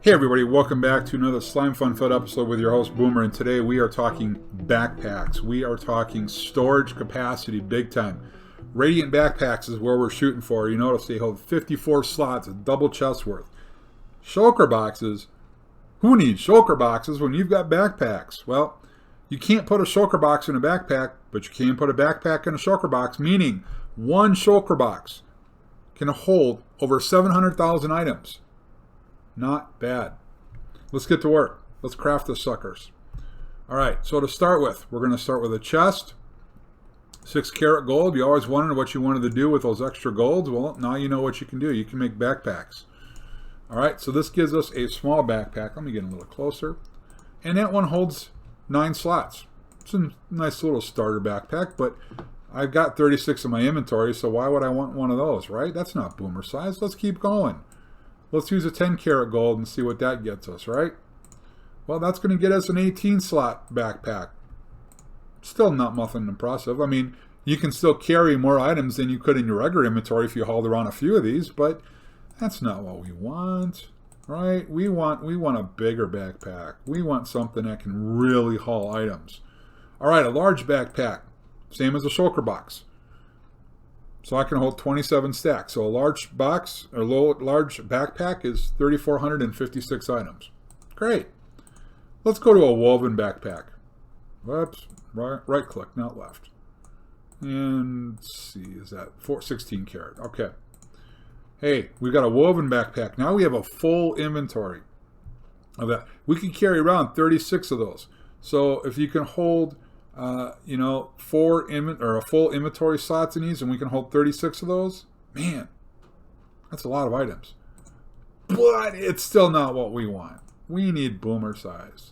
Hey everybody, welcome back to another Slimefun Fed episode with your host Boomer, and today we are talking backpacks. We are talking storage capacity big time. Radiant backpacks is where we're shooting for. You notice they hold 54 slots, a double chest worth. Shulker boxes, who needs shulker boxes when you've got backpacks? Well, you can't put a shulker box in a backpack, but you can put a backpack in a shulker box, meaning one shulker box can hold over 700,000 items. Not bad. Let's get to work. Let's craft the suckers. All right, so to start with, we're going to start with a chest. 6 karat gold. You always wondered what you wanted to do with those extra golds. Well, now you know what you can do. You can make backpacks. All right, so this gives us a small backpack. Let me get a little closer. And that one holds 9 slots. It's a nice little starter backpack, but I've got 36 in my inventory, so why would I want one of those, right? That's not boomer size. Let's keep going. Let's use a 10 karat gold and see what that gets us, right? Well, that's going to get us an 18 slot backpack. Still not nothing impressive. I mean, you can still carry more items than you could in your regular inventory if you hauled around a few of these, but that's not what we want, right? We want a bigger backpack. We want something that can really haul items. All right, a large backpack, same as a shulker box. So I can hold 27 stacks. So a large box, or large backpack is 3,456 items. Great. Let's go to a woven backpack. Whoops, right click, not left. And let's see, is that 16 karat? Okay. Hey, we got a woven backpack. Now we have a full inventory of that. We can carry around 36 of those. So if you can hold a full inventory slots in these, and we can hold 36 of those, man, that's a lot of items. But it's still not what we want. We need boomer size.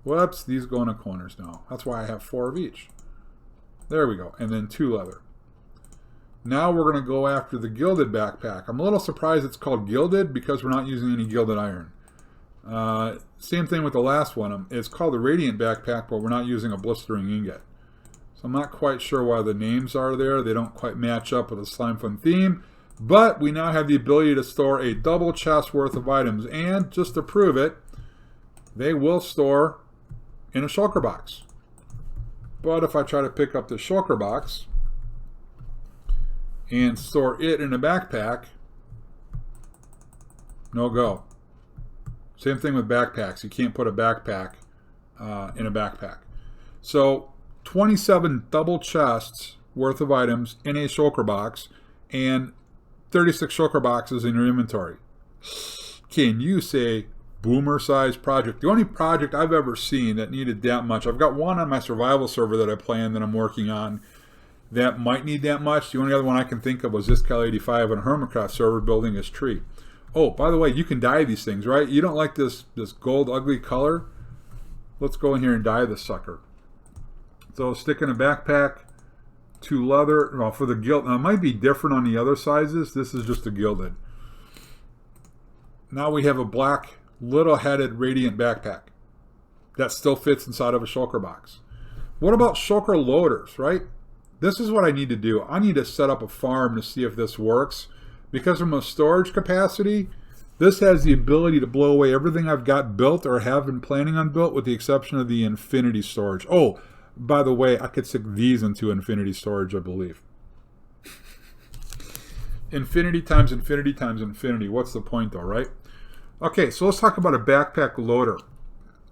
Whoops, these go in the corners now. That's why I have 4 of each. There we go, and then 2 leather. Now we're going to go after the gilded backpack. I'm a little surprised it's called gilded because we're not using any gilded iron. Same thing with the last one. It's called the Radiant backpack, but we're not using a blistering ingot. So I'm not quite sure why the names are there. They don't quite match up with the Slimefun theme. But we now have the ability to store a double chest worth of items. And just to prove it, they will store in a shulker box. But if I try to pick up the shulker box and store it in a backpack, no go. Same thing with backpacks. You can't put a backpack in a backpack. So 27 double chests worth of items in a shulker box and 36 shulker boxes in your inventory. Can you say boomer size project? The only project I've ever seen that needed that much, I've got one on my survival server that I play in that I'm working on that might need that much. The only other one I can think of was this Cal85 on a Hermitcraft server building his tree. Oh, by the way, you can dye these things, right? You don't like this gold ugly color? Let's go in here and dye this sucker. So stick in a backpack, 2 leather. Well, for the gilt, now it might be different on the other sizes. This is just a gilded. Now we have a black little-headed Radiant backpack that still fits inside of a shulker box. What about shulker loaders, right? This is what I need to do. I need to set up a farm to see if this works. Because from a storage capacity, this has the ability to blow away everything I've got built or have been planning on built with the exception of the infinity storage. Oh, by the way, I could stick these into infinity storage, I believe. Infinity times infinity times infinity. What's the point though, right? Okay, so let's talk about a backpack loader.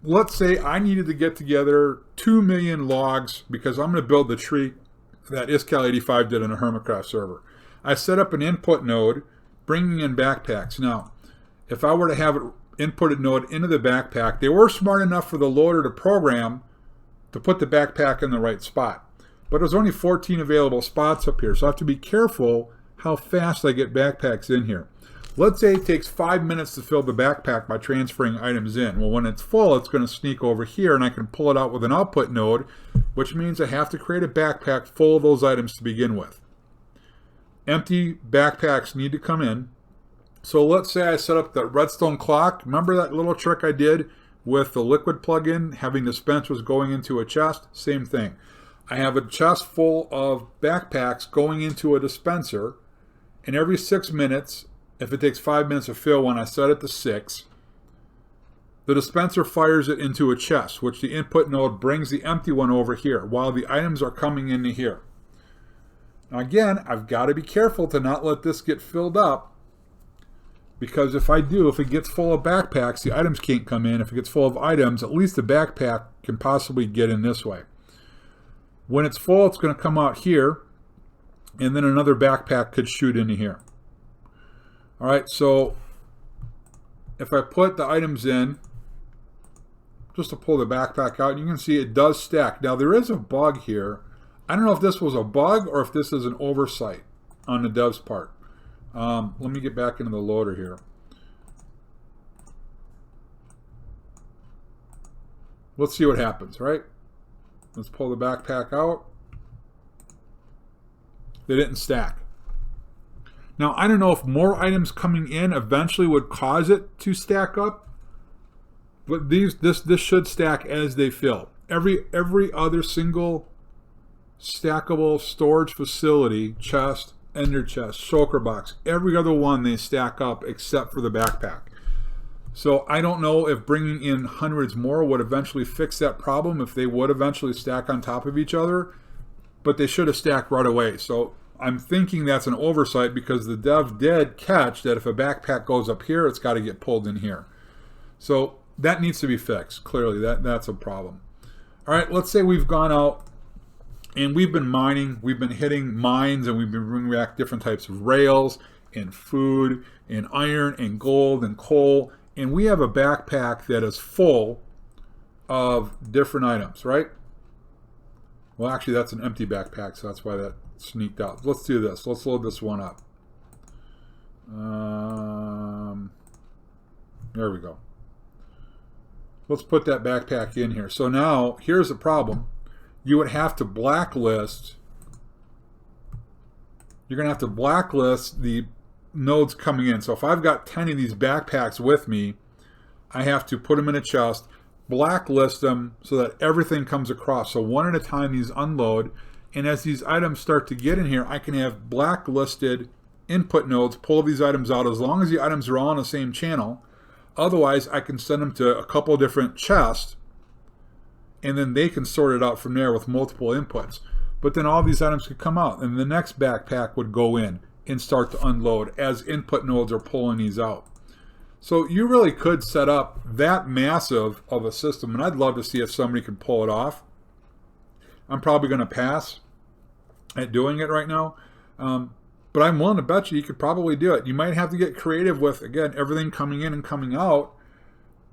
Let's say I needed to get together 2 million logs because I'm going to build the tree that Cal85 did in a Hermitcraft server. I set up an input node, bringing in backpacks. Now, if I were to have an inputted node into the backpack, they were smart enough for the loader to program to put the backpack in the right spot. But there's only 14 available spots up here, so I have to be careful how fast I get backpacks in here. Let's say it takes 5 minutes to fill the backpack by transferring items in. Well, when it's full, it's going to sneak over here, and I can pull it out with an output node, which means I have to create a backpack full of those items to begin with. Empty backpacks need to come in. So let's say I set up the redstone clock. Remember that little trick I did with the liquid plugin, having dispensers going into a chest? Same thing. I have a chest full of backpacks going into a dispenser, and every 6 minutes, if it takes 5 minutes to fill one, I set it to 6. the dispenser fires it into a chest, which the input node brings the empty one over here while the items are coming into here. Now again, I've got to be careful to not let this get filled up, because if I do, if it gets full of backpacks, the items can't come in. If it gets full of items, at least the backpack can possibly get in this way. When it's full, it's going to come out here, and then another backpack could shoot into here. All right, so if I put the items in, just to pull the backpack out, you can see it does stack. Now there is a bug here. I don't know if this was a bug or if this is an oversight on the dev's part. Let me get back into the loader here. Let's see what happens, right? Let's pull the backpack out. They didn't stack. Now, I don't know if more items coming in eventually would cause it to stack up, but this should stack as they fill. Every other single stackable storage facility, chest, ender chest, shulker box, every other one they stack up except for the backpack. So I don't know if bringing in hundreds more would eventually fix that problem, if they would eventually stack on top of each other, but they should have stacked right away. So I'm thinking that's an oversight, because the dev did catch that if a backpack goes up here, it's got to get pulled in here. So that needs to be fixed. Clearly, that's a problem. All right, let's say we've gone out and we've been mining, we've been hitting mines, and we've been bringing back different types of rails and food and iron and gold and coal, and we have a backpack that is full of different items, right? Well, actually, that's an empty backpack, so that's why that sneaked out. Let's do this. Let's load this one up. There we go. Let's put that backpack in here. So now, here's the problem. You would have to blacklist. You're going to have to blacklist the nodes coming in. So if I've got 10 of these backpacks with me, I have to put them in a chest, blacklist them so that everything comes across. So one at a time these unload, and as these items start to get in here, I can have blacklisted input nodes pull these items out as long as the items are all on the same channel. Otherwise, I can send them to a couple different chests, and then they can sort it out from there with multiple inputs. But then all these items could come out, and the next backpack would go in and start to unload as input nodes are pulling these out. So you really could set up that massive of a system, and I'd love to see if somebody could pull it off. I'm probably going to pass at doing it right now, but I'm willing to bet you could probably do it. You might have to get creative with, again, everything coming in and coming out.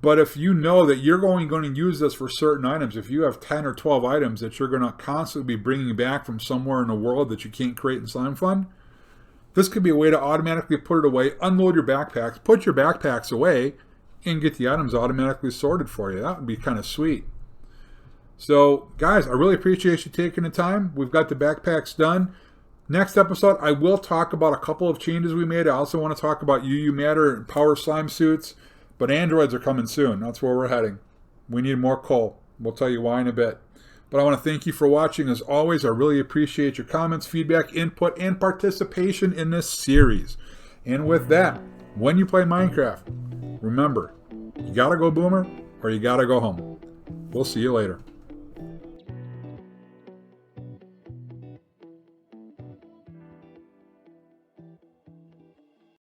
But if you know that you're going to use this for certain items, if you have 10 or 12 items that you're going to constantly be bringing back from somewhere in the world that you can't create in Slimefun, this could be a way to automatically put it away, unload your backpacks, put your backpacks away, and get the items automatically sorted for you. That would be kind of sweet. So, guys, I really appreciate you taking the time. We've got the backpacks done. Next episode, I will talk about a couple of changes we made. I also want to talk about UU Matter and Power Slime Suits. But androids are coming soon. That's where we're heading. We need more coal. We'll tell you why in a bit. But I want to thank you for watching. As always, I really appreciate your comments, feedback, input, and participation in this series. And with that, when you play Minecraft, remember, you gotta go boomer or you gotta go home. We'll see you later.